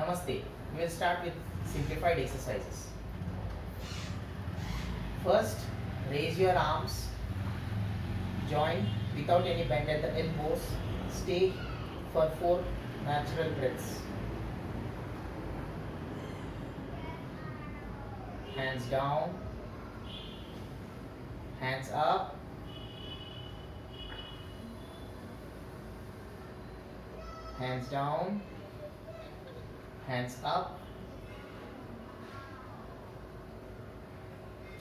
Namaste. We will start with simplified exercises. First, raise your arms, join without any bend at the elbows. Stay for 4 natural breaths. Hands down, hands up, hands down, hands up,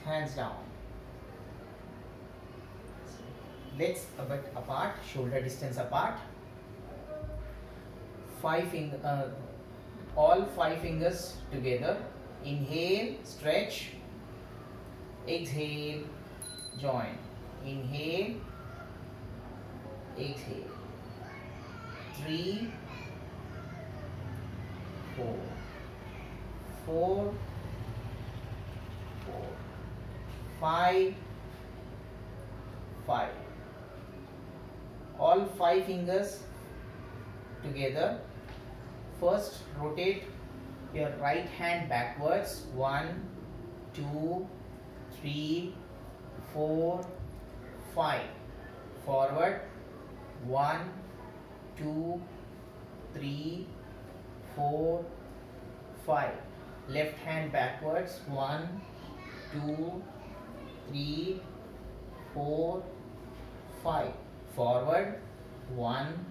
hands down. Legs a bit apart, shoulder distance apart. All 5 fingers together. Inhale, stretch. Exhale, join. Inhale, exhale. 3, 4, 4, 4, 5, 5. All 5 fingers together. First, rotate your right hand backwards. 1, 2, 3, 4, 5. Forward. 1, 2, 3, 4, 5. Left hand backwards. 1, 2, 3, 4, 5. Forward. 1,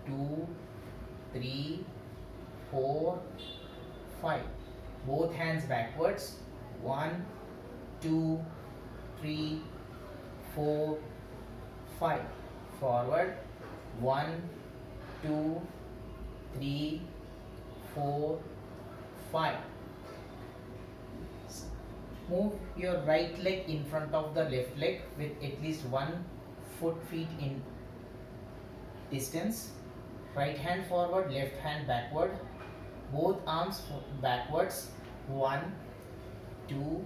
2, 3, 4, 5. Both hands backwards. 1, 2, 3, 4, 5. Forward. 1, 2, 3, 4, 5. Move your right leg in front of the left leg with at least 1 feet in distance. Right hand forward, left hand backward. Both arms backwards. 1, 2,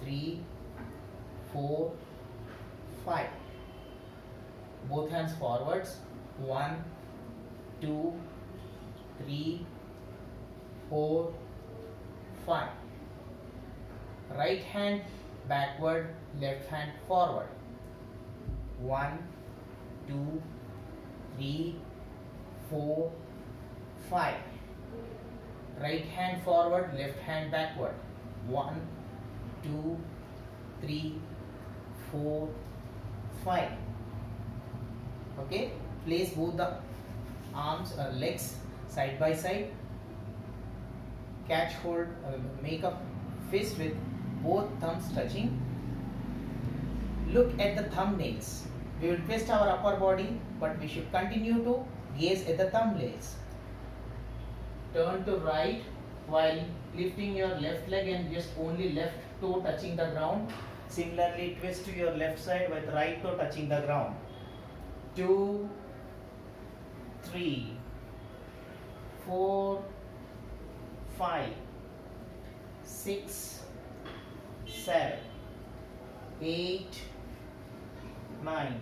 3, 4, 5. Both hands forwards. 1, 2, 3, 4, 5. Right hand backward, left hand forward. 1, 2, 3, 4, 5. Right hand forward, left hand backward. 1, 2, 3, 4, 5. Okay, place both the arms or legs side by side. Catch hold, make a fist with both thumbs touching. Look at the thumbnails. We will twist our upper body, but we should continue to gaze at the thumbnails. Turn to right while lifting your left leg and just only left toe touching the ground. Similarly, twist to your left side with right toe touching the ground. 2, 3, 4, 5, 6, 7, 8, 9,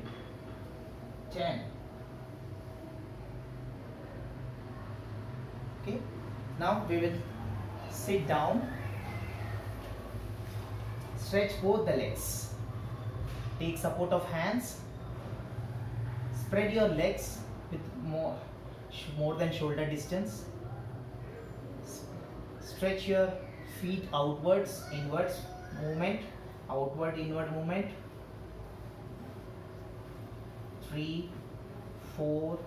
10. Okay, now we will sit down. Stretch both the legs. Take support of hands. Spread your legs with more than shoulder distance. Stretch your feet outwards, inwards movement, outward, inward movement. 3, 4,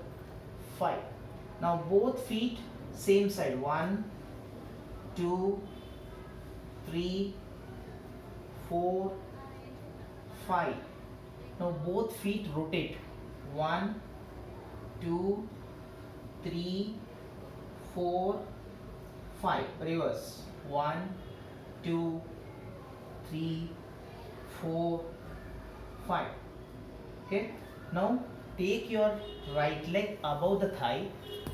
5. Now both feet same side. 1, 2, 3, 4, 5. Now both feet rotate. 1, 2, 3, 4, 5. Reverse. 1, 2, 3, 4, 5. Okay. Now take your right leg above the thigh,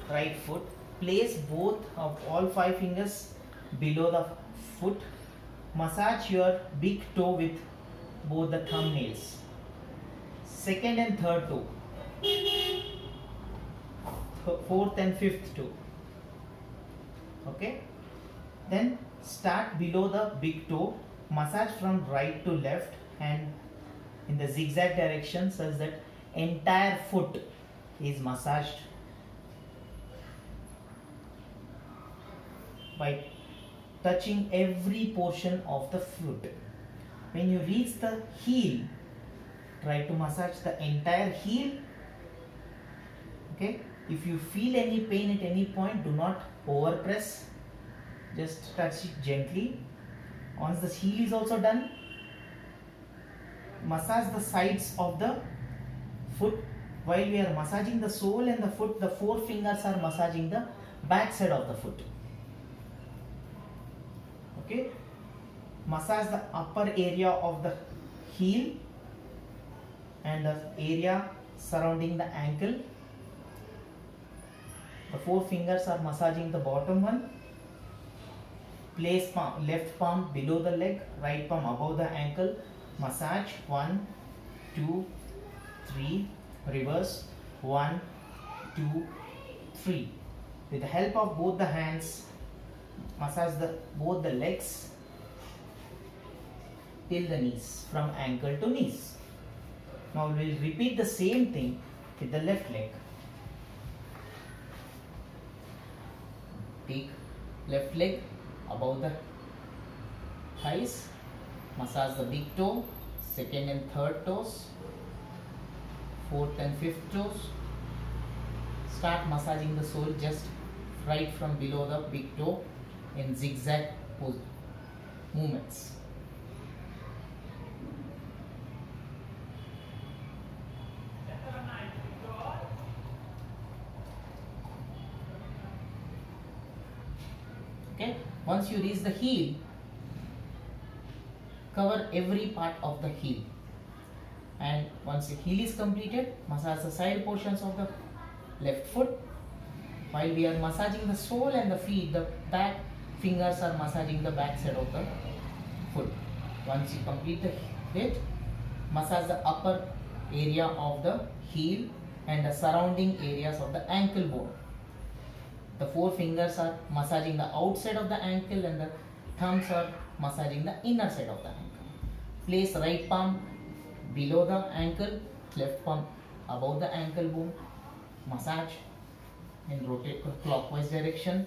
right foot. Place both of all 5 fingers below the foot. Massage your big toe with both the thumbnails. Second and third toe. Fourth and fifth toe. Okay, then start below the big toe, massage from right to left and in the zigzag direction such that entire foot is massaged by touching every portion of the foot. When you reach the heel, try to massage the entire heel. Okay, if you feel any pain at any point, do not overpress, just touch it gently. Once the heel is also done, massage the sides of the foot. While we are massaging the sole and the foot, the four fingers are massaging the back side of the foot. Okay, massage the upper area of the heel and the area surrounding the ankle. The four fingers are massaging the bottom one. Place palm, left palm below the leg, right palm above the ankle. Massage 1, 2, 3. Reverse 1, 2, 3. With the help of both the hands, massage both the legs till the knees, from ankle to knees. Now we will repeat the same thing with the left leg. Take left leg above the thighs, massage the big toe, second and third toes, fourth and fifth toes. Start massaging the sole just right from below the big toe in zigzag movements. Okay, once you reach the heel, cover every part of the heel, and once the heel is completed, massage the side portions of the left foot. While we are massaging the sole and the feet, the back fingers are massaging the back side of the foot. Once you complete it, massage the upper area of the heel and the surrounding areas of the ankle bone. The four fingers are massaging the outside of the ankle and the thumbs are massaging the inner side of the ankle. Place right palm below the ankle, left palm above the ankle bone. Massage in rotate clockwise direction,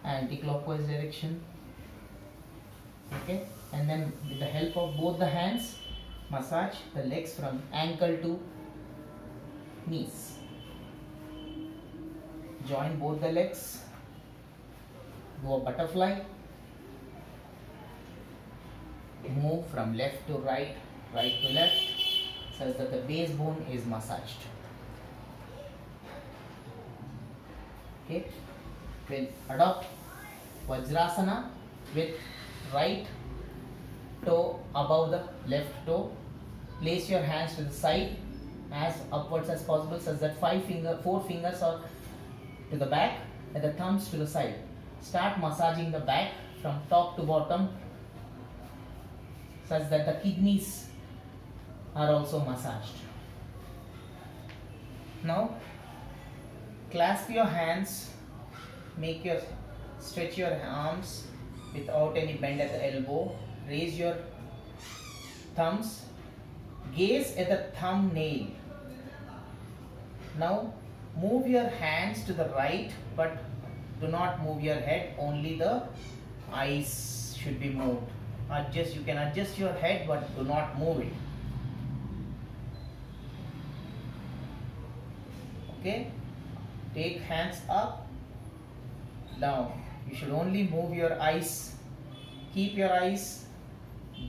anti-clockwise direction. Okay, and then with the help of both the hands, massage the legs from ankle to knees. Join both the legs, do a butterfly, move from left to right, right to left, such that the base bone is massaged. Okay, we'll adopt Vajrasana with right toe above the left toe. Place your hands to the side as upwards as possible, such that four fingers are to the back and the thumbs to the side. Start massaging the back from top to bottom, such that the kidneys are also massaged. Now clasp your hands, stretch your arms without any bend at the elbow. Raise your thumbs, gaze at the thumbnail. Now move your hands to the right, but do not move your head, only the eyes should be moved. You can adjust your head, but do not move it. Okay, take hands up, down. You should only move your eyes, keep your eyes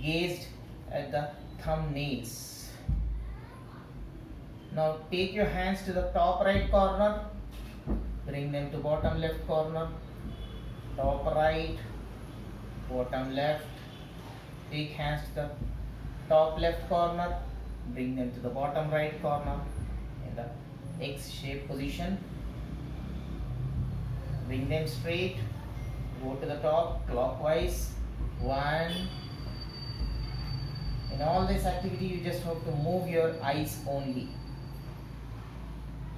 gazed at the thumbnails. Now take your hands to the top right corner, bring them to bottom left corner, top right, bottom left. Take hands to the top left corner, bring them to the bottom right corner in the X-shaped position. Bring them straight, go to the top clockwise. 1. In all this activity, you just have to move your eyes only.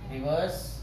Reverse.